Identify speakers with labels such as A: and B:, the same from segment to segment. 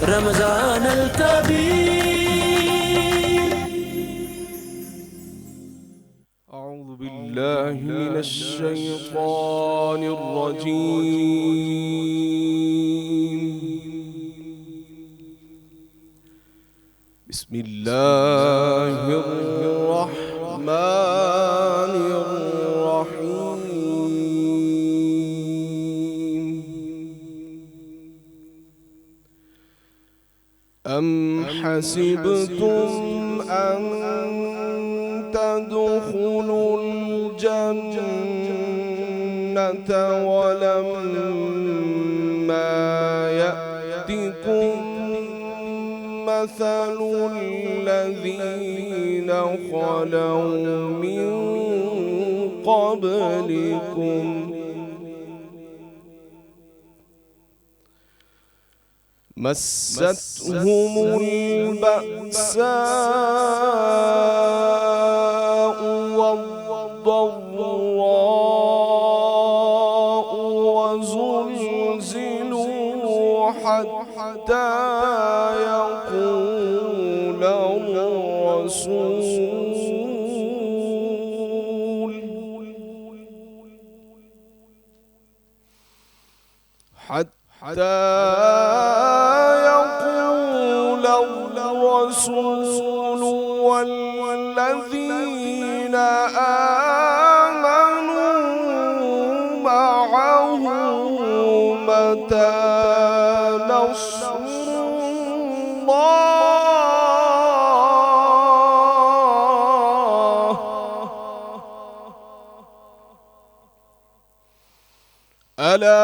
A: رمضان الكبير.
B: أعوذ بالله من الشيطان الرجيم. بسم الله الرحمن الرحيم. أم حسبتم أن تدخلوا الجنة ولما يأتكم مثل الذين خلوا من قبلكم مستهم البأساء والضراء وزلزلوا حتى يقول الرسول والذين آمنوا معه متى نصر الله ألا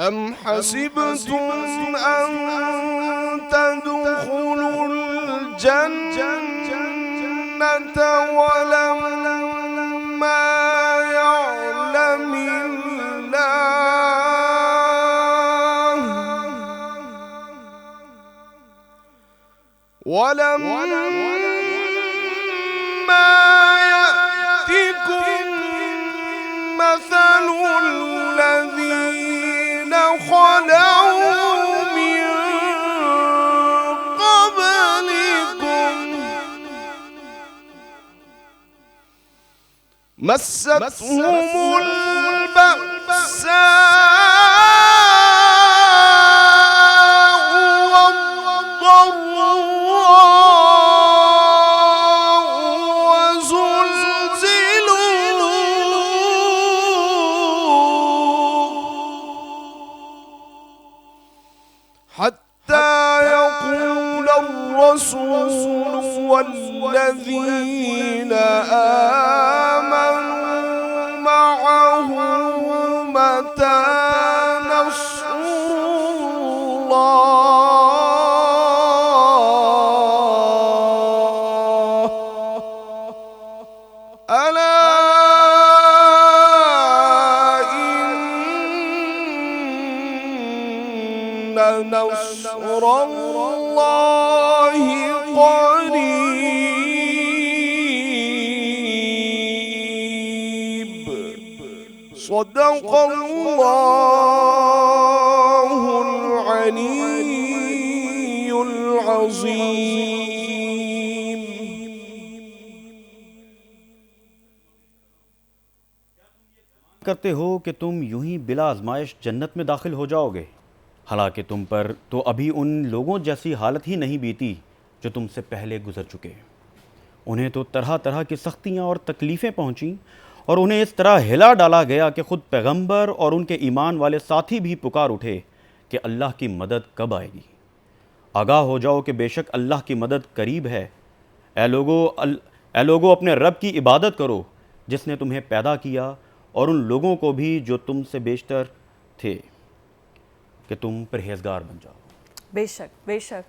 B: أم حسبتم أن تدخلوا الجنة ولما يعلم الله يأتكم مثل الذين خلوا من قبلكم مستهم البأساء والضراء وزلزلوا حتى يقول الرسول والذين آمنوا معه متى نصر الله ألا إن نصر الله قريب صدق الله العلي العظيم.
C: کرتے ہو کہ تم یوں ہی بلا آزمائش جنت میں داخل ہو جاؤ گے، حالانکہ تم پر تو ابھی ان لوگوں جیسی حالت ہی نہیں بیتی جو تم سے پہلے گزر چکے. انہیں تو طرح طرح کی سختیاں اور تکلیفیں پہنچیں اور انہیں اس طرح ہلا ڈالا گیا کہ خود پیغمبر اور ان کے ایمان والے ساتھی بھی پکار اٹھے کہ اللہ کی مدد کب آئے گی. آگاہ ہو جاؤ کہ بے شک اللہ کی مدد قریب ہے. اے لوگو اپنے رب کی عبادت کرو جس نے تمہیں پیدا کیا اور ان لوگوں کو بھی جو تم سے بیشتر تھے کہ تم پرہیزگار بن جاؤ.
D: بے شک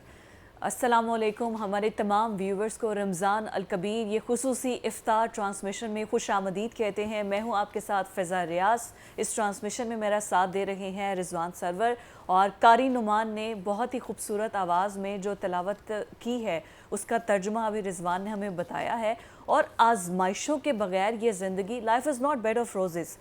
A: السلام علیکم ہمارے تمام ویورز کو رمضان الکبیر یہ خصوصی افطار ٹرانسمیشن میں خوش آمدید کہتے ہیں۔ میں ہوں آپ کے ساتھ فضا ریاض۔ اس ٹرانسمیشن میں میرا ساتھ دے رہے ہیں رضوان سرور، اور قاری نعمان نے بہت ہی خوبصورت آواز میں جو تلاوت کی ہے اس کا ترجمہ ابھی رضوان نے ہمیں بتایا ہے۔ اور آزمائشوں کے بغیر یہ زندگی، life is not bad of roses,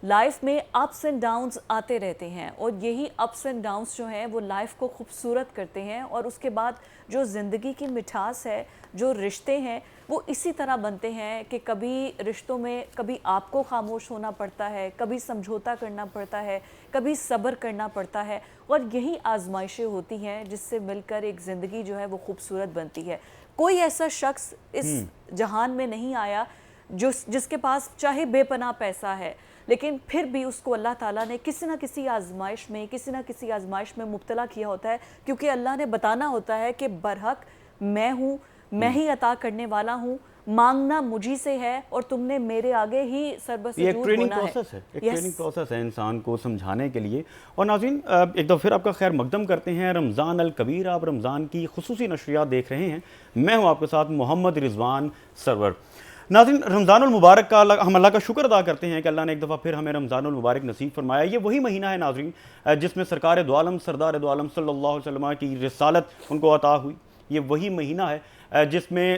A: life میں اپس اینڈ ڈاؤنز آتے رہتے ہیں، اور یہی اپس اینڈ ڈاؤنز جو ہیں وہ لائف کو خوبصورت کرتے ہیں، اور اس کے بعد جو زندگی کی مٹھاس ہے، جو رشتے ہیں وہ اسی طرح بنتے ہیں کہ کبھی رشتوں میں کبھی آپ کو خاموش ہونا پڑتا ہے، کبھی سمجھوتا کرنا پڑتا ہے، کبھی صبر کرنا پڑتا ہے، اور یہی آزمائشیں ہوتی ہیں جس سے مل کر ایک زندگی جو ہے وہ خوبصورت بنتی ہے۔ کوئی ایسا شخص اس جہان میں نہیں آیا جس کے پاس چاہے بے پناہ پیسہ ہے، لیکن پھر بھی اس کو اللہ تعالیٰ نے کسی نہ کسی آزمائش میں مبتلا کیا ہوتا ہے، کیونکہ اللہ نے بتانا ہوتا ہے کہ برحق میں ہوں، میں ہی عطا کرنے والا ہوں، مانگنا مجھی سے ہے، اور تم نے میرے آگے ہی سربسجود
C: یہ ایک ٹریننگ
A: ہونا
C: پروسیس ہے، ایک ٹریننگ پروسیس ہے انسان کو سمجھانے کے لیے۔ اور ناظرین ایک دفعہ پھر آپ کا خیر مقدم کرتے ہیں رمضان الکبیر۔ آپ رمضان کی خصوصی نشریات دیکھ رہے ہیں، میں ہوں آپ کے ساتھ محمد رضوان سرور۔ ناظرین رمضان المبارک کا ہم اللہ کا شکر ادا کرتے ہیں کہ اللہ نے ایک دفعہ پھر ہمیں رمضان المبارک نصیب فرمایا۔ یہ وہی مہینہ ہے ناظرین جس میں سرکار دو عالم سردار دو عالم صلی اللہ علیہ وسلم کی رسالت ان کو عطا ہوئی۔ یہ وہی مہینہ ہے جس میں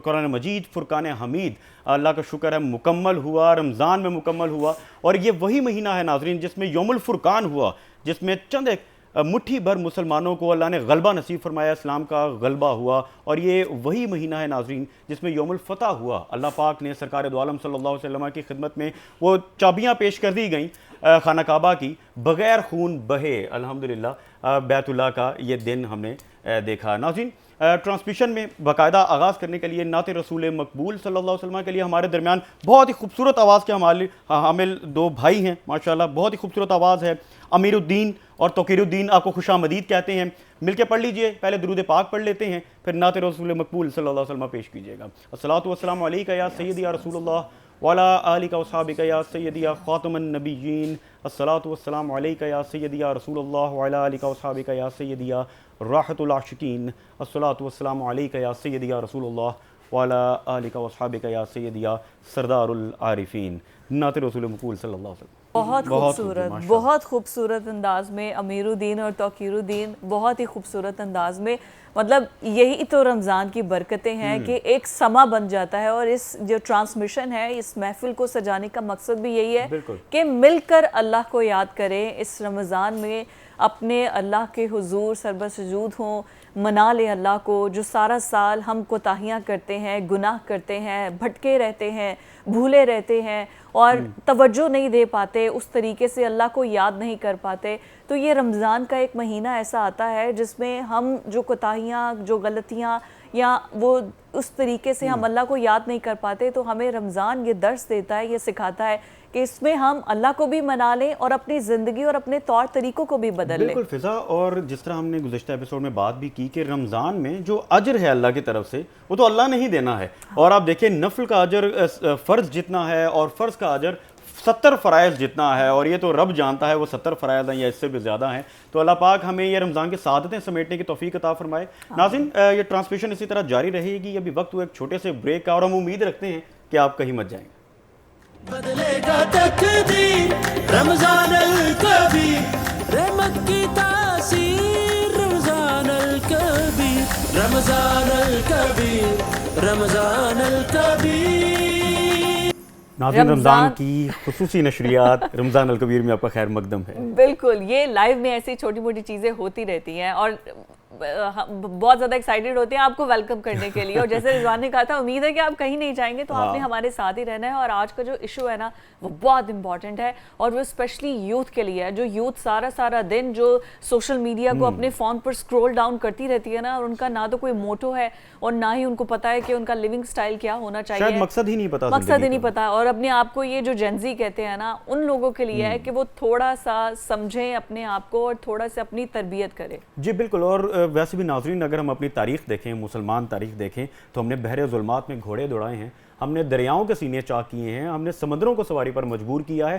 C: قرآن مجید فرقان حمید اللہ کا شکر ہے مکمل ہوا، رمضان میں مکمل ہوا۔ اور یہ وہی مہینہ ہے ناظرین جس میں یوم الفرقان ہوا، جس میں چند ایک مٹھی بھر مسلمانوں کو اللہ نے غلبہ نصیب فرمایا، اسلام کا غلبہ ہوا۔ اور یہ وہی مہینہ ہے ناظرین جس میں یوم الفتح ہوا۔ اللہ پاک نے سرکار دو عالم صلی اللہ علیہ وسلم کی خدمت میں وہ چابیاں پیش کر دی گئیں خانہ کعبہ کی، بغیر خون بہے الحمدللہ بیت اللہ کا یہ دن ہم نے دیکھا۔ ناظرین ٹرانسمیشن میں باقاعدہ آغاز کرنے کے لیے نعت رسول مقبول صلی اللہ علیہ وسلم کے لیے ہمارے درمیان بہت ہی خوبصورت آواز کے حامل دو بھائی ہیں، ماشاءاللہ بہت ہی خوبصورت آواز ہے۔ امیر الدین اور توقیر الدین آپ کو خوش آمدید کہتے ہیں۔ مل کے پڑھ لیجئے، پہلے درود پاک پڑھ لیتے ہیں، پھر نعت رسول مقبول صلی اللہ علیہ وسلم پیش کیجئے گا۔ الصلاۃ والسلام علیک یا سیدی یا رسول اللہ وعلی آلک واصحابک یا سیدی یا خاتم النبیین۔ الصلاۃ والسلام علیک یا سیدی یا رسول اللہ وعلی آلک واصحابک یا سیدی یا راحت العاشقین۔ الصلاۃ والسلام علیک یا سیدی یا رسول اللہ وعلی آلک واصحابک یا سیدی یا سردار العارفین۔ نعت رسول مقبول صلی اللہ علیہ وسلم۔
A: بہت خوبصورت انداز میں امیر الدین اور توقیر الدین، بہت ہی خوبصورت انداز میں، مطلب یہی تو رمضان کی برکتیں ہیں کہ ایک سما بن جاتا ہے۔ اور اس جو ٹرانسمیشن ہے، اس محفل کو سجانے کا مقصد بھی یہی ہے کہ مل کر اللہ کو یاد کریں اس رمضان میں، اپنے اللہ کے حضور سربسجود ہوں، منا لے اللہ کو، جو سارا سال ہم کوتاہیاں کرتے ہیں، گناہ کرتے ہیں، بھٹکے رہتے ہیں، بھولے رہتے ہیں، اور توجہ نہیں دے پاتے، اس طریقے سے اللہ کو یاد نہیں کر پاتے۔ تو یہ رمضان کا ایک مہینہ ایسا آتا ہے جس میں ہم جو کوتاہیاں، جو غلطیاں، یا وہ اس طریقے سے ہم اللہ کو یاد نہیں کر پاتے، تو ہمیں رمضان یہ درس دیتا ہے، یہ سکھاتا ہے کہ اس میں ہم اللہ کو بھی منا لیں اور اپنی زندگی اور اپنے طور طریقوں کو بھی بدل لیں۔
C: بالکل فضا، اور جس طرح ہم نے گزشتہ ایپیسوڈ میں بات بھی کی کہ رمضان میں جو اجر ہے اللہ کی طرف سے وہ تو اللہ نے ہی دینا ہے۔ اور آپ دیکھیں نفل کا اجر فرض جتنا ہے اور فرض کا اجر 70 فرائض جتنا ہے، اور یہ تو رب جانتا ہے وہ 70 فرائض ہیں یا اس سے بھی زیادہ ہیں۔ تو اللہ پاک ہمیں یہ رمضان کے سعادتیں سمیٹنے کی توفیق عطا فرمائے۔ ناظرین یہ ٹرانسمیشن اسی طرح جاری رہے گی، ابھی وقت ہوا ایک چھوٹے سے بریک کا، اور ہم امید رکھتے ہیں کہ آپ کہیں مت جائیں۔
D: بدلے گا تقدیر رمضان الکبیر، رحمت کی تاثیر رمضان الکبیر، رمضان الکبیر، رمضان الکبیر۔
C: ناظرین رمضان کی خصوصی نشریات رمضان الکبیر میں آپ کا خیر مقدم ہے۔
A: بالکل، یہ لائیو میں ایسی چھوٹی موٹی چیزیں ہوتی رہتی ہیں، اور بہت زیادہ ایکسائٹیڈ ہوتے ہیں آپ کو ویلکم کرنے کے لیے۔ اور جیسے رضوان نے کہا تھا، امید ہے کہ آپ کہیں نہیں جائیں گے، تو آپ نے ہمارے ساتھ ہی رہنا ہے۔ اور آج کا جو ایشو ہے نا وہ بہت امپورٹنٹ ہے، اور وہ اسپیشلی یوتھ کے لیے ہے، جو یوتھ سارا دن جو سوشل میڈیا کو اپنے فون پر سکرول ڈاؤن کرتی رہتی ہے نا، اور ان کا نہ تو کوئی موٹو ہے اور نہ ہی ان کو پتا ہے کہ ان کا لیونگ سٹائل کیا ہونا چاہیے،
C: شاید مقصد ہی نہیں
A: پتا۔ اور اپنے آپ کو یہ جو جینزی کہتے ہیں نا، ان لوگوں کے لیے ہے کہ وہ تھوڑا سا سمجھیں اپنے آپ کو اور تھوڑا سا اپنی تربیت کرے۔
C: جی بالکل، اور ویسے بھی ناظرین اگر ہم اپنی تاریخ دیکھیں، مسلمان تاریخ دیکھیں، تو ہم نے بحر ظلمات میں گھوڑے دوڑائے ہیں، ہم نے دریاؤں کے سینے چاک کیے ہیں، ہم نے سمندروں کو سواری پر مجبور کیا ہے،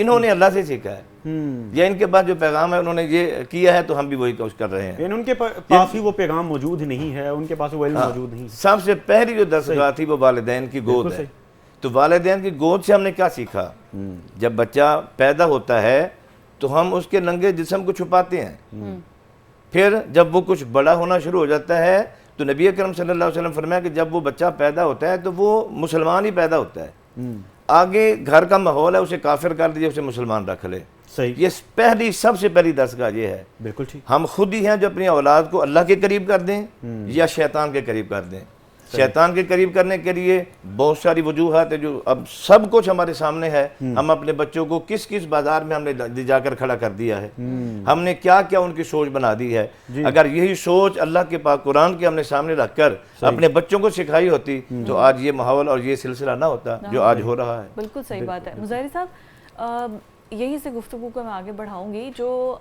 E: انہوں نے اللہ سے سیکھا ہے، یا ان کے پاس جو پیغام ہے انہوں نے یہ کیا ہے تو ہم بھی وہی کوشش کر رہے ہیں.
C: یعنی ان کے پاس ہی وہ پیغام موجود نہیں ہے، ان کے پاس وہ علم موجود نہیں.
E: سب سے پہلی جو درسگاہ تھی وہ والدین کی گود ہے. تو والدین کی گود سے ہم نے کیا سیکھا؟ جب بچہ پیدا ہوتا ہے تو ہم اس کے ننگے جسم کو چھپاتے ہیں، پھر جب وہ کچھ بڑا ہونا شروع ہو جاتا ہے تو نبی اکرم صلی اللہ علیہ وسلم فرمایا کہ جب وہ بچہ پیدا ہوتا ہے تو وہ مسلمان ہی پیدا ہوتا ہے. آگے گھر کا ماحول ہے، اسے کافر کر دیجئے، اسے مسلمان رکھ لے.
C: صحیح.
E: یہ سب سے پہلی درسگاہ یہ ہے.
C: بالکل ٹھیک.
E: ہم خود ہی ہیں جو اپنی اولاد کو اللہ کے قریب کر دیں یا شیطان کے قریب کر دیں. شیطان کے قریب کرنے کے لیے بہت ساری وجوہات ہیں، جو اب سب کچھ ہمارے سامنے ہے. ہم اپنے بچوں کو کس کس بازار میں ہم نے جا کر کھڑا کر دیا ہے، ہم نے کیا کیا ان کی سوچ بنا دی ہے. اگر یہی سوچ اللہ کے پاک قرآن کے ہم نے سامنے رکھ کر اپنے بچوں کو سکھائی ہوتی تو آج یہ ماحول اور یہ سلسلہ نہ ہوتا جو آج ہو رہا ہے.
A: بالکل صحیح بات ہے. مظاہری صاحب، یہی سے گفتگو کو میں آگے بڑھاؤں گی. جو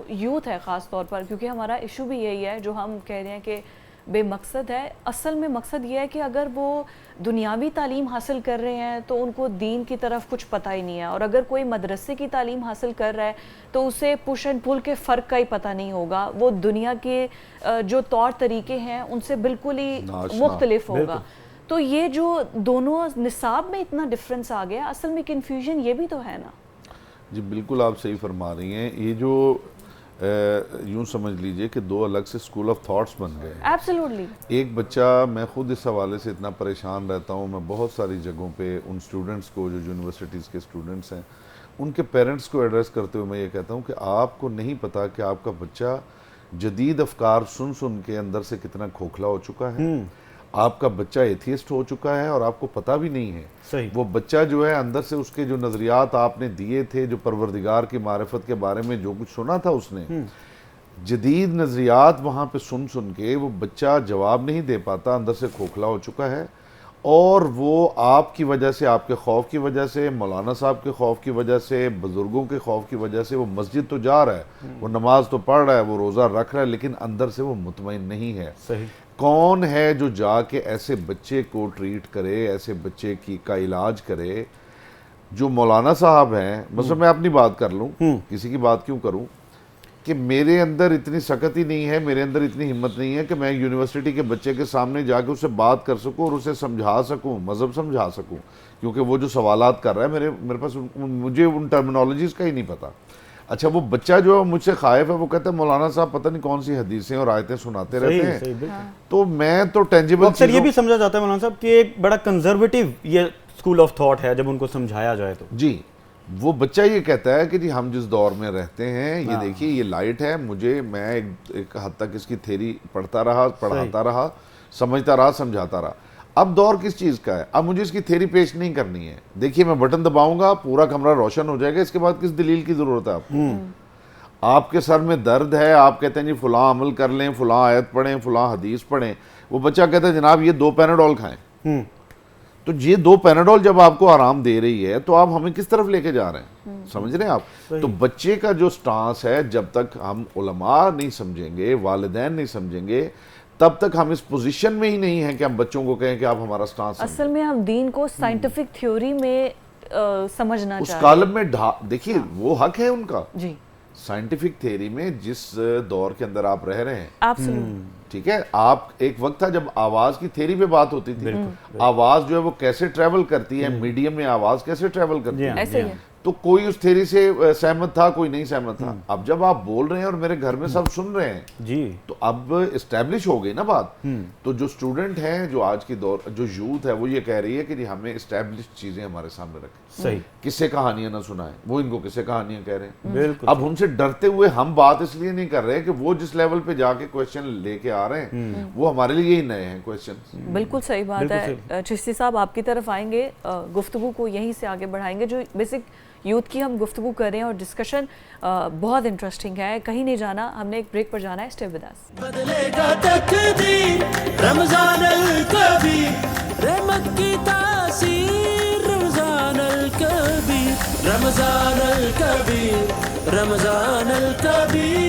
A: یوتھ ہے خاص طور پر، کیونکہ ہمارا ایشو بھی یہی ہے جو ہم کہہ رہے ہیں کہ بے مقصد ہے. اصل میں مقصد یہ ہے کہ اگر وہ دنیاوی تعلیم حاصل کر رہے ہیں تو ان کو دین کی طرف کچھ پتہ ہی نہیں ہے، اور اگر کوئی مدرسے کی تعلیم حاصل کر رہا ہے تو اسے پش اینڈ پل کے فرق کا ہی پتہ نہیں ہوگا. وہ دنیا کے جو طور طریقے ہیں ان سے بالکل ہی مختلف ہوگا. تو یہ جو دونوں نصاب میں اتنا ڈفرنس آ گیا، اصل میں کنفیوژن یہ بھی تو ہے نا.
F: جی بالکل آپ صحیح فرما رہی ہیں. یہ جو یوں سمجھ لیجئے کہ دو الگ سے اسکول آف تھاٹس بن گئے.
A: ایبسلیوٹلی.
F: ایک بچہ، میں خود اس حوالے سے اتنا پریشان رہتا ہوں، میں بہت ساری جگہوں پہ ان اسٹوڈنٹس کو جو یونیورسٹیز کے اسٹوڈنٹس ہیں ان کے پیرنٹس کو ایڈریس کرتے ہوئے میں یہ کہتا ہوں کہ آپ کو نہیں پتا کہ آپ کا بچہ جدید افکار سن کے اندر سے کتنا کھوکھلا ہو چکا ہے. آپ کا بچہ ایتھیسٹ ہو چکا ہے اور آپ کو پتہ بھی نہیں ہے.
C: صحیح.
F: وہ بچہ جو ہے اندر سے اس کے جو نظریات آپ نے دیے تھے، جو پروردگار کی معرفت کے بارے میں جو کچھ سنا تھا اس نے، جدید نظریات وہاں پہ سن کے وہ بچہ جواب نہیں دے پاتا، اندر سے کھوکھلا ہو چکا ہے. اور وہ آپ کی وجہ سے، آپ کے خوف کی وجہ سے، مولانا صاحب کے خوف کی وجہ سے، بزرگوں کے خوف کی وجہ سے وہ مسجد تو جا رہا ہے، وہ نماز تو پڑھ رہا ہے، وہ روزہ رکھ رہا ہے، لیکن اندر سے وہ مطمئن نہیں ہے.
C: صحیح.
F: کون ہے جو جا کے ایسے بچے کو ٹریٹ کرے، ایسے بچے کا علاج کرے؟ جو مولانا صاحب ہیں، مثلا میں اپنی بات کر لوں، کسی کی بات کیوں کروں، کہ میرے اندر اتنی سختی نہیں ہے، میرے اندر اتنی ہمت نہیں ہے کہ میں یونیورسٹی کے بچے کے سامنے جا کے اسے بات کر سکوں اور اسے سمجھا سکوں، مذہب سمجھا سکوں. کیونکہ وہ جو سوالات کر رہا ہے میرے پاس مجھے ان ٹرمینالوجیز کا ہی نہیں پتا. اچھا وہ بچہ جو مجھ سے خائف ہے، وہ کہتا ہے مولانا صاحب پتہ نہیں کون سی حدیثیں اور آیتیں سناتے رہتے ہیں. تو میں تو ٹینجیبل
C: اکثر یہ بھی سمجھا جاتا ہے مولانا صاحب کہ ایک بڑا کنزرویٹو یہ اسکول آف تھاٹ ہے جب ان کو سمجھایا جائے تو. جی
F: وہ بچہ یہ کہتا ہے کہ جی ہم جس دور میں رہتے ہیں، یہ دیکھیے یہ لائٹ ہے، میں ایک حد تک اس کی تھیری پڑھتا رہا، پڑھاتا رہا، سمجھتا رہا، سمجھاتا رہا. اب دور کس چیز کا ہے؟ اب مجھے اس کی تھیری پیش نہیں کرنی ہے. دیکھیے میں بٹن دباؤں گا، پورا کمرہ روشن ہو جائے گا، اس کے بعد کس دلیل کی ضرورت ہے آپ کو؟ آپ کے سر میں درد ہے، آپ کہتے ہیں جی فلاں عمل کر لیں، فلاں آیت پڑھیں، فلاں حدیث پڑھیں. وہ بچہ کہتا ہے جناب یہ 2 پیناڈول کھائیں. تو یہ 2 پیناڈول جب آپ کو آرام دے رہی ہے تو آپ ہمیں کس طرف لے کے جا رہے ہیں؟ سمجھ رہے ہیں آپ؟ تو بچے کا جو سٹانس ہے، جب تک ہم علماء نہیں سمجھیں گے، والدین نہیں سمجھیں گے، تب تک ہم اس پوزیشن میں ہی نہیں ہیں کہ ہم بچوں کو کہیں کہ آپ ہمارا سٹانس سمجھیں.
A: اصل میں ہم دین کو سائنٹیفک تھیوری میں سمجھنا چاہتے ہیں.
F: اس کالم میں دیکھیے وہ حق ہے ان کا.
A: جی
F: سائنٹیفک تھیوری میں جس دور کے اندر آپ رہ رہے ہیں،
A: ایبسلیوٹلی.
F: ٹھیک ہے، آپ ایک وقت تھا جب آواز کی تھیوری پہ بات ہوتی تھی. آواز جو ہے وہ کیسے ٹریول کرتی ہے، میڈیم میں آواز کیسے ٹریول کرتی ہے،
A: ایسے ہی ہے.
F: تو کوئی اس تھیری سے سہمت تھا، کوئی نہیں سہمت تھا. اب جب آپ بول رہے ہیں اور میرے گھر میں سب سن رہے ہیں
C: جی،
F: تو اب اسٹیبلش ہو گئی نا بات. تو جو اسٹوڈنٹ ہیں، جو آج کی دور جو یوتھ ہے، وہ یہ کہہ رہی ہے کہ جی ہمیں اسٹیبلش چیزیں ہمارے سامنے رکھیں.
C: صحیح.
F: کس سے کہانیاں نہ سنائیں، وہ ان کو کس سے کہانیاں کہہ رہے ہیں.
C: بالکل.
F: اب ان سے ڈرتے ہوئے ہم بات اس لیے نہیں کر رہے کہ وہ جس لیول پہ جا کے کویشچن لے کے آ رہے ہیں وہ ہمارے لیے ہی نئے ہیں کویشچن.
A: بالکل صحیح بات ہے. چشتی صاحب آپ کی طرف آئیں گے، گفتگو کو یہیں سے آگے بڑھائیں گے. جو بیسک یوتھ کی ہم گفتگو کر رہے ہیں اور ڈسکشن بہت انٹرسٹنگ ہے. کہیں نہیں جانا، ہم نے ایک بریک پر جانا ہے. Stay with us.
D: بدلے گا تقدیر رمضان الکبیر، رحمت کی تاثیر رمضان الکبیر، رمضان الکبیر، رمضان الکبیر.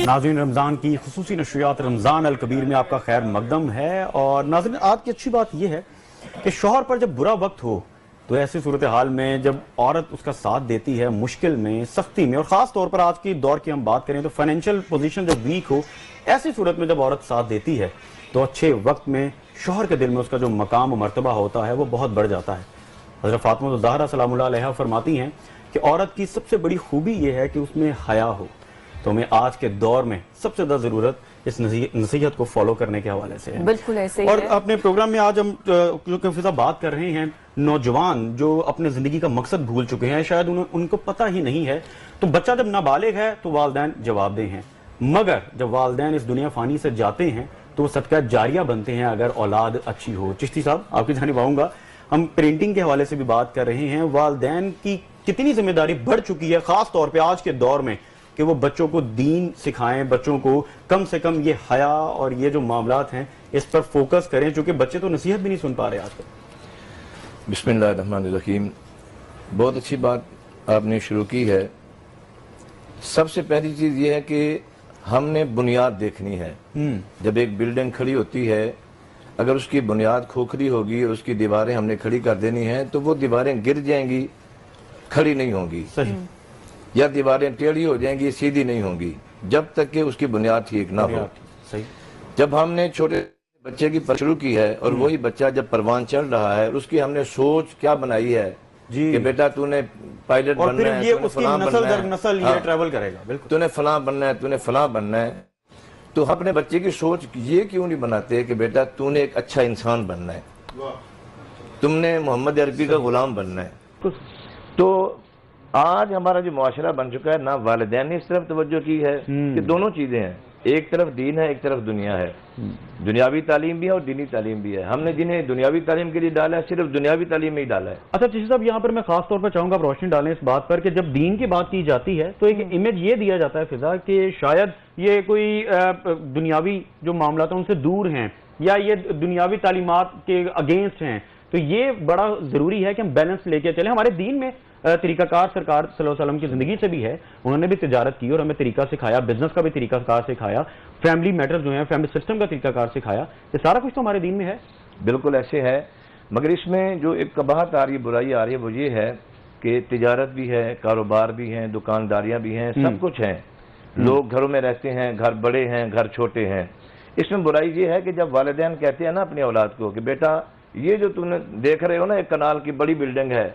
C: ناظرین، رمضان کی خصوصی نشریات رمضان الکبیر میں آپ کا خیر مقدم ہے. اور ناظرین، آج کی اچھی بات یہ ہے کہ شوہر پر جب برا وقت ہو تو ایسی صورتحال میں جب عورت اس کا ساتھ دیتی ہے مشکل میں، سختی میں، اور خاص طور پر آج کی دور کی ہم بات کریں تو فائنینشیل پوزیشن جب ویک ہو، ایسی صورت میں جب عورت ساتھ دیتی ہے تو اچھے وقت میں شوہر کے دل میں اس کا جو مقام و مرتبہ ہوتا ہے وہ بہت بڑھ جاتا ہے۔ حضرت فاطمہ الزہرا سلام اللہ علیہا فرماتی ہیں کہ عورت کی سب سے بڑی خوبی یہ ہے کہ اس میں حیا ہو۔ تو ہمیں آج کے دور میں سب سے زیادہ ضرورت اس نصیحت کو فالو کرنے کے حوالے سے ہے۔
A: بالکل ایسے ہی
C: اور
A: ہے۔
C: اپنے پروگرام میں آج ہم کیونکہ فضا بات کر رہے ہیں نوجوان جو اپنے زندگی کا مقصد بھول چکے ہیں، شاید ان کو پتہ ہی نہیں ہے۔ تو بچہ جب نابالغ ہے تو والدین جواب دہ ہیں، مگر جب والدین اس دنیا فانی سے جاتے ہیں تو وہ صدقہ جاریہ بنتے ہیں اگر اولاد اچھی ہو۔ چشتی صاحب آپ کی جانب آؤں گا، ہم پیرنٹنگ کے حوالے سے بھی بات کر رہے ہیں، والدین کی کتنی ذمہ داری بڑھ چکی ہے خاص طور پہ آج کے دور میں کہ وہ بچوں کو دین سکھائیں، بچوں کو کم سے کم یہ حیا اور یہ جو معاملات ہیں اس پر فوکس کریں، چونکہ بچے تو نصیحت بھی نہیں سن پا رہے آج کل۔
E: بسم اللہ الرحمن الرحیم۔ بہت اچھی بات آپ نے شروع کی ہے۔ سب سے پہلی چیز یہ ہے کہ ہم نے بنیاد دیکھنی ہے۔ جب ایک بلڈنگ کھڑی ہوتی ہے، اگر اس کی بنیاد کھوکھری ہوگی اور اس کی دیواریں ہم نے کھڑی کر دینی ہیں تو وہ دیواریں گر جائیں گی، کھڑی نہیں ہوں گی،
C: صحیح،
E: یا دیواریں ٹیڑھی ہو جائیں گی، سیدھی نہیں ہوں گی، جب تک کہ اس کی بنیاد ٹھیک نہ ہو۔
C: صحیح۔
E: جب ہم نے چھوٹے بچے کی شروع کی ہے اور وہی بچہ جب پروان چڑھ رہا ہے، اس کی ہم نے سوچ کیا بنائی ہے
C: جی،
E: کہ بیٹا تو نے پائلٹ
C: اور
E: بننا
C: پھر
E: ہے،
C: یہ
E: تو نے
C: اس کی
E: فلاں
C: نسل
E: بننا
C: در
E: ہے،
C: نسل یہ ٹریول کرے گا۔ بالکل،
E: تو نے فلاں بننا ہے، تو نے فلاں بننا ہے۔ تو اپنے بچے کی سوچ یہ کیوں نہیں بناتے کہ بیٹا تو نے ایک اچھا انسان بننا ہے، تم نے محمد عربی کا غلام بننا ہے۔ تو آج ہمارا جو معاشرہ بن چکا ہے، نہ والدین نے اس طرف توجہ کی ہے کہ دونوں چیزیں ہیں، ایک طرف دین ہے، ایک طرف دنیا ہے، دنیاوی تعلیم بھی ہے اور دینی تعلیم بھی ہے۔ ہم نے جنہیں دنیاوی تعلیم کے لیے ڈالا ہے صرف دنیاوی تعلیم میں ہی ڈالا ہے۔
C: اچھا چشتی صاحب، یہاں پر میں خاص طور پر چاہوں گا آپ روشنی ڈالیں اس بات پر کہ جب دین کی بات کی جاتی ہے تو ایک امیج یہ دیا جاتا ہے فضا کہ شاید یہ کوئی دنیاوی جو معاملات ہیں ان سے دور ہیں یا یہ دنیاوی تعلیمات کے اگینسٹ ہیں۔ تو یہ بڑا ضروری ہے کہ ہم بیلنس لے کے چلیں۔ ہمارے دین میں طریقہ کار سرکار صلی اللہ علیہ وسلم کی زندگی سے بھی ہے، انہوں نے بھی تجارت کی اور ہمیں طریقہ سکھایا، بزنس کا بھی طریقہ کار سکھایا، فیملی میٹر جو ہیں، فیملی سسٹم کا طریقہ کار سکھایا، یہ سارا کچھ تو ہمارے دین میں ہے۔
E: بالکل ایسے ہے، مگر اس میں جو ایک قباحت آ رہی ہے، برائی آ رہی ہے، وہ یہ ہے کہ تجارت بھی ہے، کاروبار بھی ہیں، دکانداریاں بھی ہیں، سب کچھ ہیں، لوگ گھروں میں رہتے ہیں، گھر بڑے ہیں، گھر چھوٹے ہیں۔ اس میں برائی یہ ہے کہ جب والدین کہتے ہیں نا اپنی اولاد کو کہ بیٹا یہ جو تم نے دیکھ رہے ہو نا ایک کنال کی بڑی بلڈنگ ہے،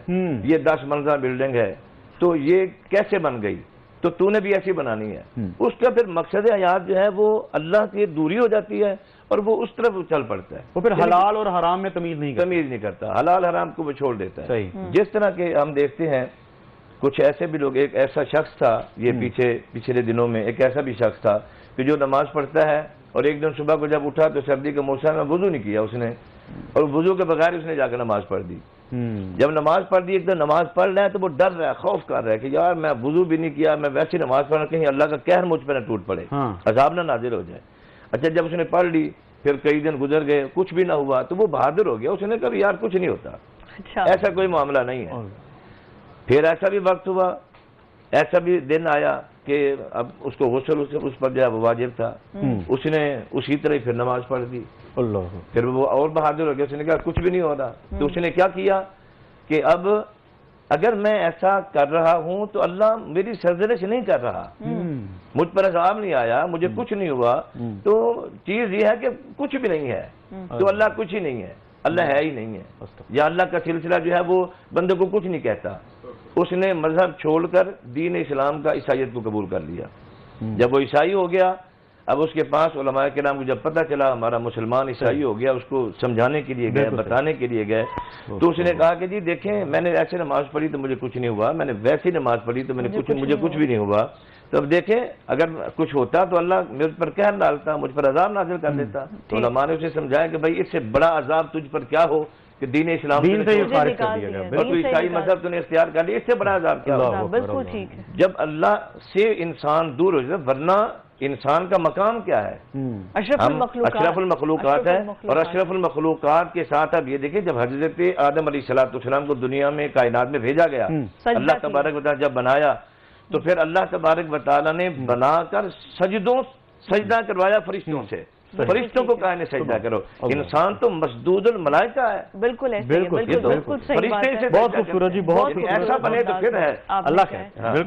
E: یہ 10 منزلہ بلڈنگ ہے، تو یہ کیسے بن گئی؟ تو تو نے بھی ایسی بنانی ہے۔ اس کا پھر مقصد حیات جو ہے وہ اللہ کی دوری ہو جاتی ہے اور وہ اس طرف چل پڑتا ہے،
C: وہ پھر حلال اور حرام میں تمیز نہیں
E: کرتا، حلال حرام کو وہ چھوڑ دیتا ہے۔
C: صحیح۔
E: جس طرح کے ہم دیکھتے ہیں کچھ ایسے بھی لوگ، ایک ایسا شخص تھا یہ پچھلے دنوں میں، ایک ایسا بھی شخص تھا کہ جو نماز پڑھتا ہے اور ایک دن صبح کو جب اٹھا تو سردی کا موسم میں وضو نہیں کیا اس نے، اور وضو کے بغیر اس نے جا کر نماز پڑھ دی۔ جب نماز پڑھ دی، ایک دن نماز پڑھ رہا ہے تو وہ ڈر رہا ہے، خوف کر رہا ہے کہ یار میں وضو بھی نہیں کیا، میں ویسی نماز پڑھ رہا، کہیں اللہ کا قہر مجھ پہ نہ ٹوٹ پڑے، عذاب نہ نازل ہو جائے۔ اچھا جب اس نے پڑھ لی، پھر کئی دن گزر گئے، کچھ بھی نہ ہوا، تو وہ بہادر ہو گیا، اس نے کہا یار کچھ نہیں ہوتا، ایسا کوئی معاملہ نہیں ہے۔ پھر ایسا بھی وقت ہوا، ایسا بھی دن آیا کہ اب اس کو غسل اس پر جو ہے وہ واجب تھا، اس نے اسی طرح پھر نماز پڑھ دی، پھر وہ اور بہادر ہو گیا، اس نے کہا کچھ بھی نہیں ہو رہا۔ تو اس نے کیا کیا کہ اب اگر میں ایسا کر رہا ہوں تو اللہ میری سرزنش نہیں کر رہا، مجھ پر عذاب نہیں آیا، مجھے کچھ نہیں ہوا، تو چیز یہ ہے کہ کچھ بھی نہیں ہے تو اللہ کچھ ہی نہیں ہے، اللہ ہے ہی نہیں ہے، یا اللہ کا سلسلہ جو ہے وہ بندے کو کچھ نہیں کہتا۔ اس نے مذہب چھوڑ کر دین اسلام کا عیسائیت کو قبول کر لیا۔ جب وہ عیسائی ہو گیا، اب اس کے پاس علماء کرام کو جب پتہ چلا ہمارا مسلمان عیسائی ہو گیا، اس کو سمجھانے کے لیے گئے، بتانے کے لیے گئے، تو اس نے کہا کہ جی دیکھیں میں نے ایسے نماز پڑھی تو مجھے کچھ نہیں ہوا، میں نے ویسی نماز پڑھی تو مجھے کچھ بھی نہیں ہوا، تو اب دیکھیں اگر کچھ ہوتا تو اللہ میرے پر قہر ڈالتا، مجھ پر عذاب نازل کر دیتا۔ تو علماء نے اسے سمجھایا کہ بھائی اس سے بڑا عذاب تجھ پر کیا ہو کہ دین اسلام سے خارج کر دیا گیا، اور تو عیسائی مذہب تو نے اختیار کر لیا، اس سے بڑا عذاب کیا ہو؟
A: بالکل ٹھیک ہے۔
E: جب اللہ سے انسان دور ہو جائے، ورنہ انسان کا مقام کیا ہے؟ اشرف المخلوقات ہے، اور اشرف المخلوقات کے ساتھ اب یہ دیکھیں جب حضرت آدم علیہ السلام کو دنیا میں کائنات میں بھیجا گیا، اللہ تبارک و تعالیٰ جب بنایا تو پھر اللہ تبارک و تعالیٰ نے بنا کر سجدہ کروایا فرشتوں سے، فرشتوں کو کہنے سجدہ کرو. انسان تو مسدود الملائکہ ہے.
A: بالکل ایسے ہی ہے, بالکل صحیح بات ہے.
C: بہت خوبصورت جی, بہت
E: ایسا بنے تو پھر ہے
C: اللہ کا.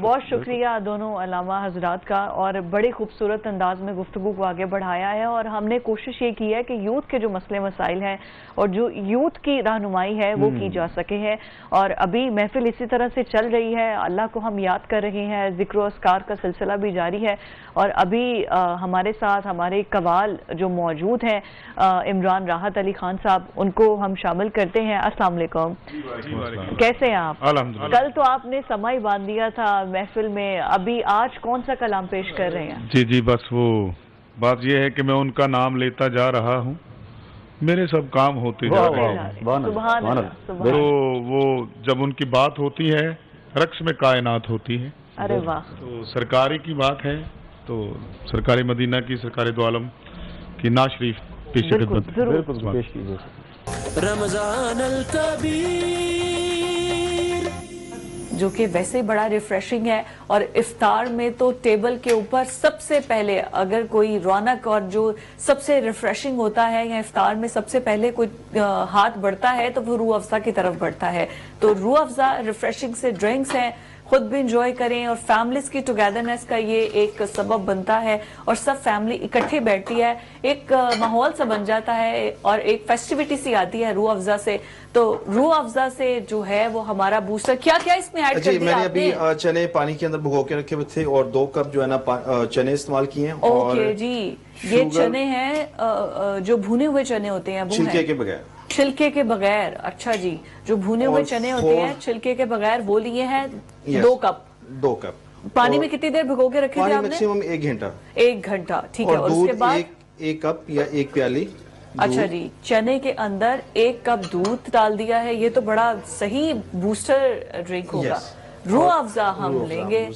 A: بہت شکریہ دونوں علامہ حضرات کا, اور بڑے خوبصورت انداز میں گفتگو کو آگے بڑھایا ہے, اور ہم نے کوشش یہ کی ہے کہ یوتھ کے جو مسئلے مسائل ہیں اور جو یوتھ کی رہنمائی ہے وہ کی جا سکے ہے. اور ابھی محفل اسی طرح سے چل رہی ہے, اللہ کو ہم یاد کر رہے ہیں, ذکر و اذکار کا سلسلہ بھی جاری ہے. اور ابھی ہمارے ساتھ ہمارے قوال جو موجود ہیں عمران راحت علی خان صاحب, ان کو ہم شامل کرتے ہیں. السلام علیکم, کیسے ہیں آپ؟ کل تو آپ نے سمائی باندھ دیا تھا محفل میں, ابھی آج کون سا کلام پیش کر رہے ہیں؟
G: جی بس وہ بات یہ ہے کہ میں ان کا نام لیتا جا رہا ہوں, میرے سب کام ہوتے جا رہے ہیں.
A: سبحان اللہ.
G: تو وہ جب ان کی بات ہوتی ہے رقص میں کائنات ہوتی ہے.
A: ارے واہ.
G: تو سرکاری کی بات ہے تو سرکاری مدینہ کی, سرکار دو عالم کی نعت شریف پیش خدمت پیش کیجیے.
D: رمضان الکبیر
A: جو کہ ویسے بڑا ریفریشنگ ہے, اور افطار میں تو ٹیبل کے اوپر سب سے پہلے اگر کوئی رونق اور جو سب سے ریفریشنگ ہوتا ہے, یا افطار میں سب سے پہلے کوئی ہاتھ بڑھتا ہے تو وہ روح افزا کی طرف بڑھتا ہے. تو روح افزا ریفریشنگ سے ڈرنکس ہیں, خود بھی انجوائے کریں, اور فیملیز کی ٹوگیدرنیس کا یہ ایک سبب بنتا ہے, اور سب فیملی اکٹھے بیٹھتی ہے, ایک ماحول سا بن جاتا ہے, اور ایک فیسٹیوٹی سی آتی ہے روح افزا سے. تو روح افزا سے جو ہے وہ ہمارا بوسٹر. کیا کیا اس میں ایڈ کر دیا آپ نے؟
H: میں نے ابھی چنے پانی کے اندر بھگو کے رکھے ہوئے تھے, اور 2 کپ جو ہے نا چنے استعمال کیے ہیں.
A: اوکے جی, یہ چنے ہیں جو بھونے ہوئے چنے ہوتے ہیں,
H: چھلکے کے بغیر.
A: چھلکے کے بغیر. اچھا جی, جو بھونے ہوئے چنے ہوتے ہیں چھلکے کے بغیر, وہ لیے ہیں 2 کپ. پانی میں کتنی دیر بھگو کے رکھے تھے آپ نے؟
H: میکسیمم 1 گھنٹہ.
A: 1 گھنٹہ, ٹھیک ہے. اور اس کے بعد
H: 1 کپ یا 1 پیالی.
A: اچھا جی, چنے کے اندر 1 کپ دودھ ڈال دیا ہے. یہ تو بڑا صحیح بوسٹر ڈرنک ہوگا. روح افزا ہم لیں گے,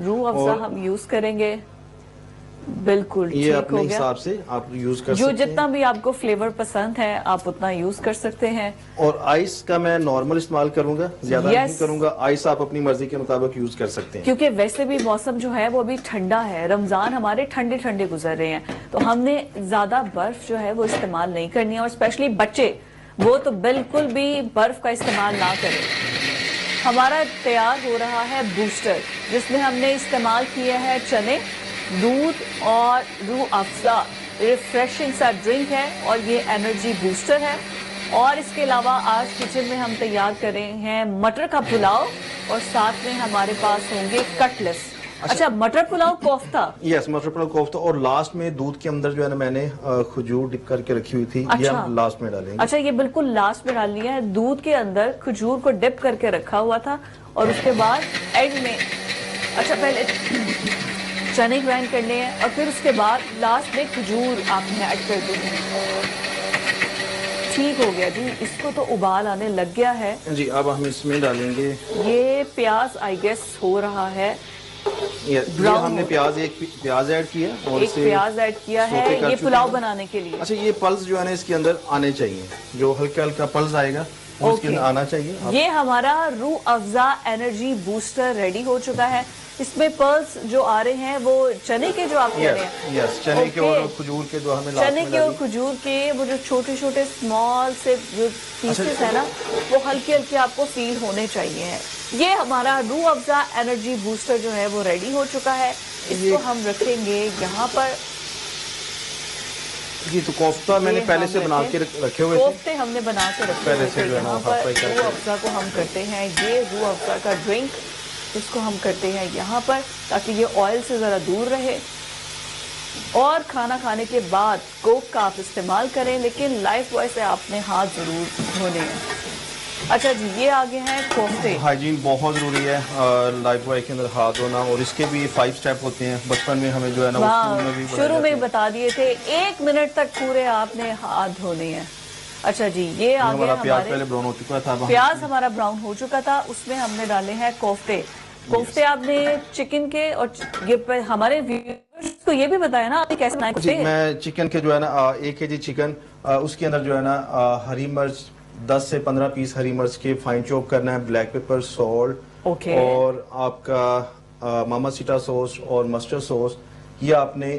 A: روح افزا ہم یوز کریں گے. بالکل
H: یہ اپنے حساب سے آپ یوز کر سکتے ہیں,
A: جو جتنا بھی آپ کو فلیور پسند ہے آپ اتنا یوز کر سکتے ہیں.
H: اور آئس کا میں نارمل استعمال کروں گا, زیادہ نہیں کروں گا. آئس آپ اپنی مرضی کے مطابق یوز کر سکتے ہیں,
A: کیونکہ ویسے بھی موسم جو ہے وہ ابھی ٹھنڈا ہے. رمضان ہمارے ٹھنڈے ٹھنڈے گزر رہے ہیں, تو ہم نے زیادہ برف جو ہے وہ استعمال نہیں کرنی ہے, اور اسپیشلی بچے, وہ تو بالکل بھی برف کا استعمال نہ کریں. ہمارا تیار ہو رہا ہے بوسٹر, جس میں ہم نے استعمال کیا ہے چنے, دودھ اور روح افزا. ریفریشنگ سا ڈرنک ہے, اور یہ انرجی بوسٹر ہے. اور اس کے علاوہ آج کچن میں ہم تیار کر رہے ہیں مٹر کا پلاؤ, اور ساتھ میں ہمارے پاس ہوں گے کٹلیس. اچھا, مٹر پلاؤ کوفتہ.
H: یس, مٹر پلاؤ کوفتہ. اور لاسٹ میں دودھ کے اندر جو ہے نا میں نے کھجور ڈپ کر کے رکھی ہوئی تھی, یہ ہم لاسٹ میں ڈالیں گے.
A: اچھا, یہ بالکل لاسٹ میں ڈال لیا ہے. دودھ کے اندر کھجور کو ڈپ کر کے رکھا ہوا تھا, اور اس کے بعد اینڈ میں, اچھا پہلے چنے گرائنڈ کرنے ہیں, اور پھر اس کے بعد لاسٹ میں کھجور آپ نے ایڈ کر دیں. ٹھیک ہو گیا جی, اس کو تو ابال آنے لگ گیا ہے
H: جی. اب ہم اس میں ڈالیں گے
A: یہ پیاز, آئی گیس ہو رہا ہے.
H: ہم نے ایک پیاز ایڈ کیا, اور
A: ایک پیاز ایڈ کیا ہے یہ پلاؤ بنانے کے لیے.
H: اچھا, یہ پلس جو ہے نا اس کے اندر آنے چاہیے, جو ہلکا ہلکا پلس آئے گا اس کے اندر آنا چاہیے.
A: یہ ہمارا روح افزا انرجی بوسٹر ریڈی ہو چکا ہے. اس میں پلس جو آ رہے ہیں وہ چنے کے جو آپ کہہ رہے ہیں,
H: یس, چنے کے اور کھجور کے, جو ہمیں
A: چنے کے اور کھجور کے وہ جو چھوٹے چھوٹے اسمال سے جو پیسز ہیں نا, وہ ہلکے ہلکے آپ کو فیل ہونے چاہیے. یہ ہمارا روح افزا انرجی بوسٹر جو ہے وہ ریڈی ہو چکا ہے. اس کو ہم رکھیں گے یہاں پر.
H: جی, تو کوفتہ میں نے پہلے سے بنا کے رکھے ہوئے تھے,
A: کوفتے ہم نے بنا کے رکھے ہوئے تھے. یہاں پر روح افزا کو ہم کرتے ہیں, یہ روح افزا کا ڈرنک, اس کو ہم کرتے ہیں یہاں پر, تاکہ یہ آئل سے ذرا دور رہے. اور کھانا کھانے کے بعد کوک کا آپ استعمال کریں, لیکن لائف بوائے سے آپ نے ہاتھ ضرور دھونے ہیں. اچھا جی, یہ آگے ہیں کوفتے.
H: ہائیجین بہت ضروری ہے لائف بوائے کے اندر ہاتھ دھونا, اور اس کے بھی 5 سٹیپ ہوتے ہیں. بچپن میں ہمیں جو ہے نا
A: شروع میں بتا دیے تھے 1 منٹ تک پورے آپ نے ہاتھ دھونے ہیں. اچھا جی, یہ آگے
H: پیاز پہلے براؤن ہو چکا تھا,
A: پیاز ہمارا براؤن ہو چکا تھا, اس میں ہم نے ڈالے ہیں کوفتے. کوفتے آپ نے چکن کے, اور یہ ہمارے ویورز کو یہ بھی بتایا نا آپ نے کیسے بنائے.
H: جی, میں چکن کے جو ہے نا 1 kg چکن, اس کے اندر جو ہے نا ہری مرچ 10 سے 15 پیس ہری مرچ کے فائن چوپ کرنا ہے, بلیک پیپر, سالٹ, اور آپ کا ماما سیٹا سوس اور مسٹرڈ سوس, یہ آپ نے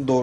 H: 2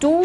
A: 2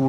H: 2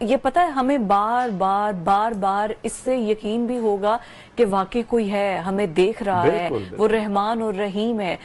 A: یہ پتہ ہے ہمیں بار بار اس سے یقین بھی ہوگا کہ واقعی کوئی ہے ہمیں دیکھ رہا ہے, وہ رحمان اور رحیم ہے,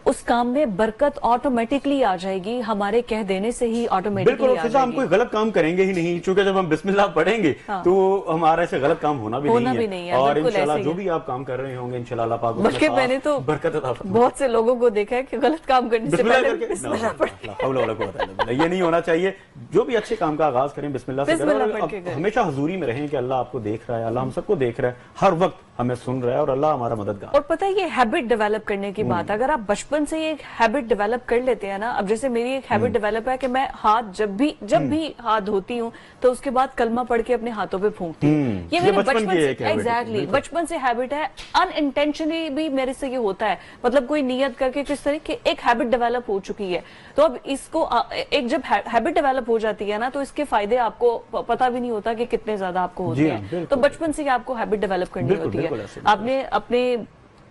A: اس کام میں برکت آٹومیٹکلی آ جائے گی, ہمارے کہہ دینے سے ہی آٹومیٹکلی آ جائے گی.
C: ہم کوئی غلط کام کریں گے ہی نہیں, چونکہ جب ہم بسم اللہ پڑھیں گے تو ہمارا ایسے غلط کام ہونا بھی نہیں ہے, اور انشاءاللہ جو بھی آپ کام کر رہے ہوں گے انشاءاللہ اللہ پاک
A: بلکہ میں نے تو
C: برکت عطا فرمائے.
A: بہت سے لوگوں کو دیکھا ہے کہ غلط کام کرنے سے پہلے بسم اللہ پڑھیں.
C: یہ نہیں ہونا چاہیے, جو بھی اچھے کام کا آغاز کریں بسم اللہ سے کریں, ہمیشہ حضوری میں رہیں کہ اللہ آپ کو دیکھ رہا ہے, اللہ ہم سب کو دیکھ رہا ہے, ہر وقت ہمیں سن رہا ہے, اور اللہ ہمارا مددگار.
A: اور پتہ ہے یہ ہیبٹ ڈیولپ کرنے کی بات ہے, اگر آپ بچپن سے یہ ہیبٹ ڈیولپ کر لیتے ہیں نا, اب جیسے میری ایک ہیبٹ ڈیولپ ہے کہ میں ہاتھ جب بھی ہاتھ دھوتی ہوں تو اس کے بعد کلمہ پڑھ کے اپنے ہاتھوں پہ پھونکتی ہوں. یہ میرے بچپن سے ایگزیکٹلی بچپن سے ہیبٹ ہے, ان انٹینشنلی بھی میرے سے یہ ہوتا ہے, مطلب کوئی نیت کر کے کس طرح کی ایک ہیبٹ ڈیولپ ہو چکی ہے. تو اب اس کو ایک جب ہیبٹ ڈیولپ ہو جاتی ہے نا تو اس کے فائدے آپ کو پتہ بھی نہیں ہوتا کہ کتنے زیادہ آپ کو ہوتے ہیں. تو بچپن سے آپ کو ہیبٹ ڈیولپ کرنی ہوتی ہے. آپ نے اپنے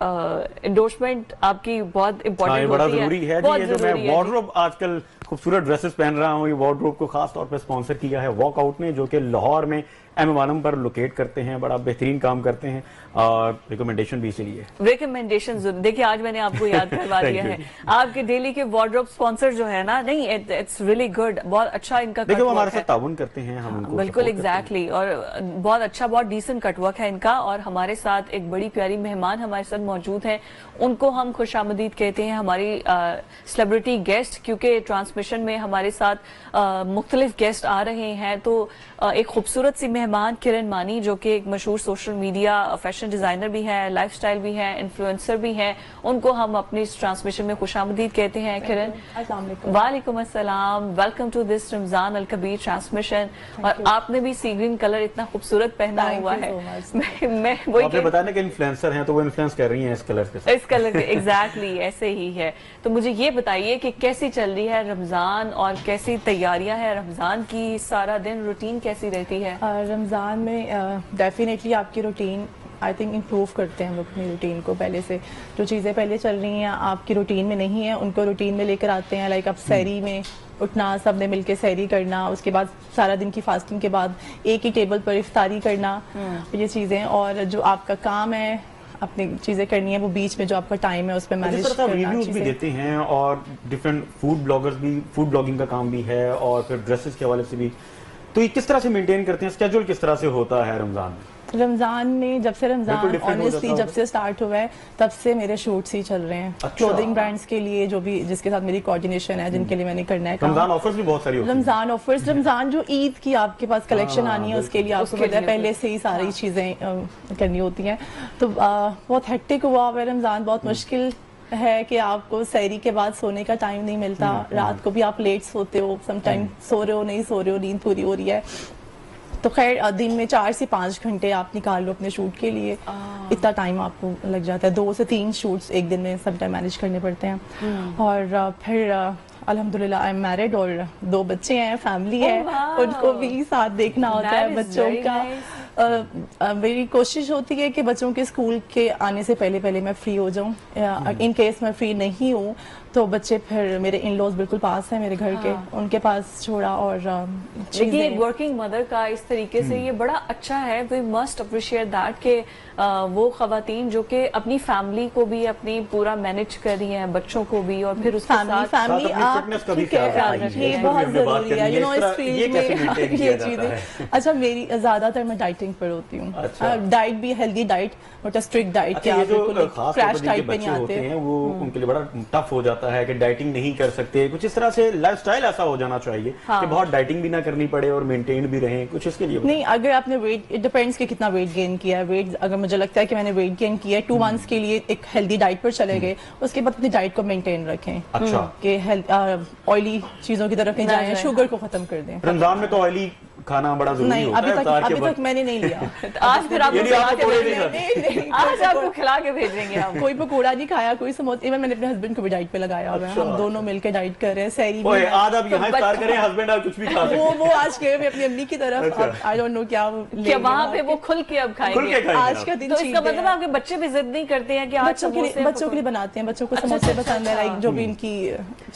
A: انڈورسمنٹ آپ کی بہت امپورٹنٹ
C: بڑا ضروری ہے. یہ جو میں وارڈروب آج کل خوبصورت ڈریسز پہن رہا ہوں, یہ وارڈروب کو خاص طور پہ اسپانسر کیا ہے واک آؤٹ نے, جو کہ لاہور میں ایم وانم پر لوکیٹ کرتے ہیں, بڑا بہترین کام کرتے ہیں, اور ریکمنڈیشن بھی اسی لیے.
A: ریکمنڈیشن دیکھیں آج میں نے آپ کو یاد کروا دیا ہے. آپ کے ڈیلی کے وارڈروب اسپانسر جو ہے نا, نہیں اٹس ریئلی گڈ, بہت اچھا ان کا
C: دیکھیں وہ ہمارے ساتھ تعاون کرتے ہیں, ہم ان کو
A: بالکل ایگزیکٹلی, اور بہت اچھا بہت ڈیسنٹ کٹ ورک ہے ان کا. اور ہمارے ساتھ ایک بڑی پیاری مہمان ہمارے ساتھ موجود ہیں, ان کو ہم خوش آمدید کہتے ہیں, ہماری سیلیبریٹی گیسٹ, کیونکہ ٹرانسمیشن میں ہمارے ساتھ مختلف گیسٹ آ رہے ہیں. تو ایک خوبصورت سی مہمان کرن مانی, جو کہ ایک مشہور سوشل میڈیا فیشن ڈیزائنر بھی ہے, لائف سٹائل بھی ہے, انفلوئنسر بھی ہیں, ان کو ہم اپنی اس ٹرانسمیشن میں خوش آمدید کہتے ہیں. کرن
I: السلام علیکم.
A: وعلیکم السلام, ویلکم ٹو دس رمضان الکبیر ٹرانسمیشن. اور آپ نے بھی سی گرین کلر اتنا خوبصورت پہنا ہوا ہے. میں وہی
C: آپ نے بتایا کہ انفلوئنسر ہیں تو وہ انفلوئنس کر رہی ہیں اس کلر کے ساتھ.
A: اس کلر کے ایگزیکٹلی ایسے ہی ہے. تو مجھے یہ بتائیے کہ کیسی چل رہی ہے رمضان, اور کیسی تیاریاں ہیں رمضان کی, سارا دن روٹین کیسی رہتی ہے؟
I: رمضان میں ڈیفینیٹلی آپ کی روٹین آئی تھنک امپروو کرتے ہیں ہم لوگ اپنی روٹین کو. پہلے سے جو چیزیں پہلے چل رہی ہیں آپ کی روٹین میں نہیں ہیں, ان کو روٹین میں لے کر آتے ہیں. لائک اب سحری میں اٹھنا, سب نے مل کے سحری کرنا, اس کے بعد سارا دن کی فاسٹنگ کے بعد ایک ہی ٹیبل پر افطاری کرنا, یہ چیزیں. اور جو آپ کا کام ہے اپنی چیزیں کرنی ہے, وہ بیچ میں جو آپ کا ٹائم ہے اس پہ مینیج کرنا.
C: ریویوز بھی دیتے ہیں, اور ڈفرینٹ فوڈ بلاگرز بھی, فوڈ بلاگنگ کا کام بھی ہے, اور پھر ڈریسز کے حوالے سے بھی. تو یہ کس طرح سے مینٹین کرتے ہیں, اسکیجول کس طرح سے ہوتا ہے رمضان میں؟
I: رمضان میں جب سے رمضان آنیسٹلی جب سے سٹارٹ ہوا ہے تب سے میرے شوٹس ہی چل رہے ہیں, کلودنگ برانڈس کے لیے, جو بھی جس کے ساتھ میری کوآرڈینیشن ہے, جن کے لیے میں نے کرنا ہے کام.
C: رمضان آفرز بھی بہت ساری ہوتی ہیں.
I: رمضان آفرز, رمضان جو عید کی آپ کے پاس کلیکشن آنی ہے اس کے لیے آپ کو پتہ ہے پہلے سے ہی ساری چیزیں کرنی ہوتی ہیں. تو بہت ہیکٹک ہوا ہوا ہے رمضان, بہت مشکل ہے کہ آپ کو سحری کے بعد سونے کا ٹائم نہیں ملتا, رات کو بھی آپ لیٹ سوتے ہو, سم ٹائم سو رہے ہو نہیں سو رہے ہو, نیند پوری ہو رہی ہے. تو خیر دن میں 4 سے 5 گھنٹے آپ نکال لو اپنے شوٹ کے لیے, اتنا ٹائم آپ کو لگ جاتا ہے. 2 سے 3 شوٹس ایک دن میں سب ٹائم مینیج کرنے پڑتے ہیں. اور پھر الحمدللہ آئی ایم میرڈ, اور 2 بچے ہیں, فیملی ہے, ان کو بھی ساتھ دیکھنا ہوتا ہے بچوں کا. میری کوشش ہوتی ہے کہ بچوں کے اسکول کے آنے سے پہلے میں فری ہو جاؤں. ان کیس میں فری نہیں ہوں تو بچے پھر میرے ان لوز بالکل پاس ہیں میرے گھر کے, ان کے پاس چھوڑا. اور
A: دیکھیے ورکنگ مدر کا اس طریقے سے یہ بڑا اچھا ہے, وی مسٹ اپریشیٹ دیٹ کہ وہ خواتین جو کہ اپنی فیملی کو بھی اپنی پورا مینیج کر رہی ہیں, بچوں کو بھی, اور پھر اس کے ساتھ
I: فیملی آپ یہ بہت ضروری ہے, یو نو اس فیلڈ میں یہ چیزیں. اچھا میری زیادہ تر میں ڈائٹنگ پر ہوتی ہوں, ڈائٹ بھی healthy diet, but strict diet کے آپ بالکل کریش ڈائٹ پہ نہیں آتے ہیں,
C: وہ ان کے لیے بڑا ٹف ہو جاتا ہے کہ ڈائٹنگ نہیں کر سکتے. کچھ اس طرح سے لائف سٹائل ایسا ہو جانا چاہیے کہ بہت ڈائٹنگ بھی نہ کرنی پڑے اور مینٹین بھی رہیں, کچھ اس کے لیے
I: نہیں. اگر آپ نے ویٹ, اٹ ڈیپینڈس کہ کتنا ویٹ گین کیا ہے. ویٹ اگر مجھے لگتا ہے کہ میں نے ویٹ گین کیا ہے 2 منتھس کے لیے ایک ہیلدی ڈائٹ پر چلے گئے, اس کے بعد اپنی ڈائٹ کو مینٹین رکھیں کہ آئلی چیزوں کی طرف نہیں جائیں, شوگر کو ختم کر دیں.
C: رمضان میں تو آئلی کھانا بڑا ضروری ہوتا ہے.
I: ابھی تک میں نے نہیں لیا.
A: آج پھر آپ کو کھلا کے بھیجیں گے.
I: کوئی پکوڑا نہیں کھایا, کوئی سموسہ. ایون میں نے اپنے ہسبینڈ کو بھی ڈائٹ پہ لگایا ہوا ہے, ہم دونوں مل کے ڈائٹ کر رہے ہیں. سحری میں
C: آج آپ یہاں افطار کریں, ہسبینڈ آپ کچھ بھی کھا سکتے ہیں.
I: وہ آج گئے ہوئے اپنی امی کی طرف, آئی ڈونٹ نو کیا
A: وہاں پہ وہ کھل کے اب کھائیں گے
I: آج کا دن.
A: تو اس کا مطلب آپ کے بچے بھی ضد نہیں کرتے ہیں کہ آج
I: بچوں کے لیے بناتے ہیں, بچوں کو سموسے پسند ہے, لائک جو بھی ان کی.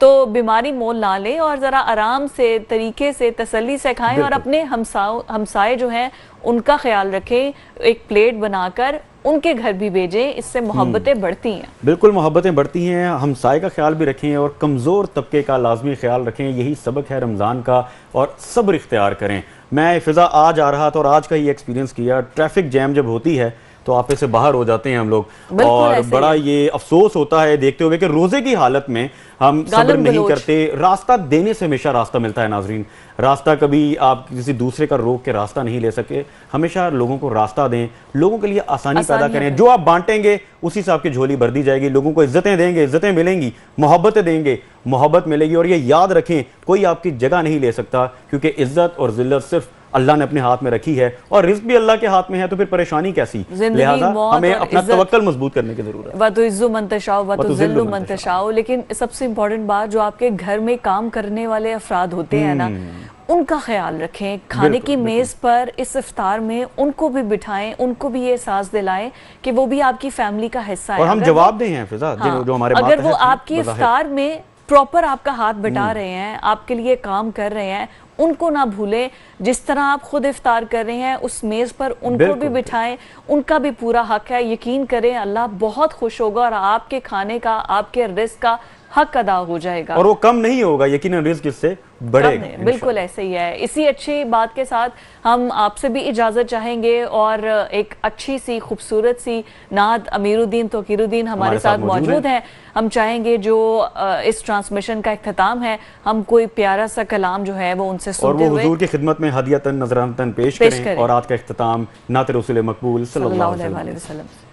A: تو بیماری مول نہ لیں اور ذرا آرام سے طریقے سے تسلی سے کھائیں اور اپنے ہمسائے جو ہیں ان کا خیال رکھیں, ایک پلیٹ بنا کر ان کے گھر بھی بھیجیں, اس سے محبتیں بڑھتی ہیں.
C: بالکل محبتیں بڑھتی ہیں. ہمسائے کا خیال بھی رکھیں اور کمزور طبقے کا لازمی خیال رکھیں. یہی سبق ہے رمضان کا, اور صبر اختیار کریں. میں فضا آج آ رہا تھا اور آج کا یہ ایکسپیرینس کیا, ٹریفک جیم جب ہوتی ہے تو آپے سے باہر ہو جاتے ہیں ہم لوگ, اور بڑا یہ افسوس ہوتا ہے دیکھتے ہوئے کہ روزے کی حالت میں ہم صبر نہیں کرتے. راستہ دینے سے ہمیشہ راستہ ملتا ہے ناظرین, راستہ کبھی آپ کسی دوسرے کا روک کے راستہ نہیں لے سکے. ہمیشہ لوگوں کو راستہ دیں, لوگوں کے لیے آسانی پیدا کریں. جو آپ بانٹیں گے اسی سے آپ کی جھولی بھر دی جائے گی. لوگوں کو عزتیں دیں گے, عزتیں ملیں گی. محبتیں دیں گے, محبت ملے گی. اور یہ یاد رکھیں, کوئی آپ کی جگہ نہیں لے سکتا, کیونکہ عزت اور ذلت صرف اللہ نے اپنے ہاتھ میں رکھی ہے, اور رزق بھی اللہ کے ہاتھ میں ہے, تو پھر پریشانی کیسی. لہذا ہمیں اپنا توکل مضبوط کرنے کی ضرورت ہے.
A: وَتُعِزُّ مَن تَشَاءُ وَتُذِلُّ مَن تَشَاءُ. لیکن سب سے امپورٹنٹ بات, جو آپ کے گھر میں کام کرنے والے افراد ہوتے ہیں نا, ان کا خیال رکھیں. کھانے کی میز پر اس افطار میں ان کو بھی بٹھائیں, ان کو بھی یہ احساس دلائیں کہ وہ بھی آپ کی فیملی کا حصہ ہے.
C: اور ہم جواب دیں ہیں فضا, جو ہمارے
A: اگر وہ آپ کی افطار میں پراپر آپ کا ہاتھ بٹا رہے ہیں, آپ کے لیے کام کر رہے ہیں, ان کو نہ بھولیں. جس طرح آپ خود افطار کر رہے ہیں اس میز پر ان کو بھی بٹھائیں, ان کا بھی پورا حق ہے. یقین کریں اللہ بہت خوش ہوگا اور آپ کے کھانے کا, آپ کے رزق کا حق ادا ہو جائے گا,
C: اور وہ کم نہیں ہوگا یقیناً, رزق اس سے بڑھے گا.
A: بالکل ایسے ہی ہے. اسی اچھی بات کے ساتھ ہم آپ سے بھی اجازت چاہیں گے, اور ایک اچھی سی خوبصورت سی نعت امیر الدین توقیر الدین ہمارے ساتھ موجود ہیں. ہم چاہیں گے جو اس ٹرانسمیشن کا اختتام ہے, ہم کوئی پیارا سا کلام جو ہے وہ ان سے سنتے ہوئے,
C: اور وہ حضور کی خدمت میں ہدیتاً نذرانتاً پیش کریں, اور آج کا اختتام نعت رسول مقبول صلی اللہ علیہ وسلم.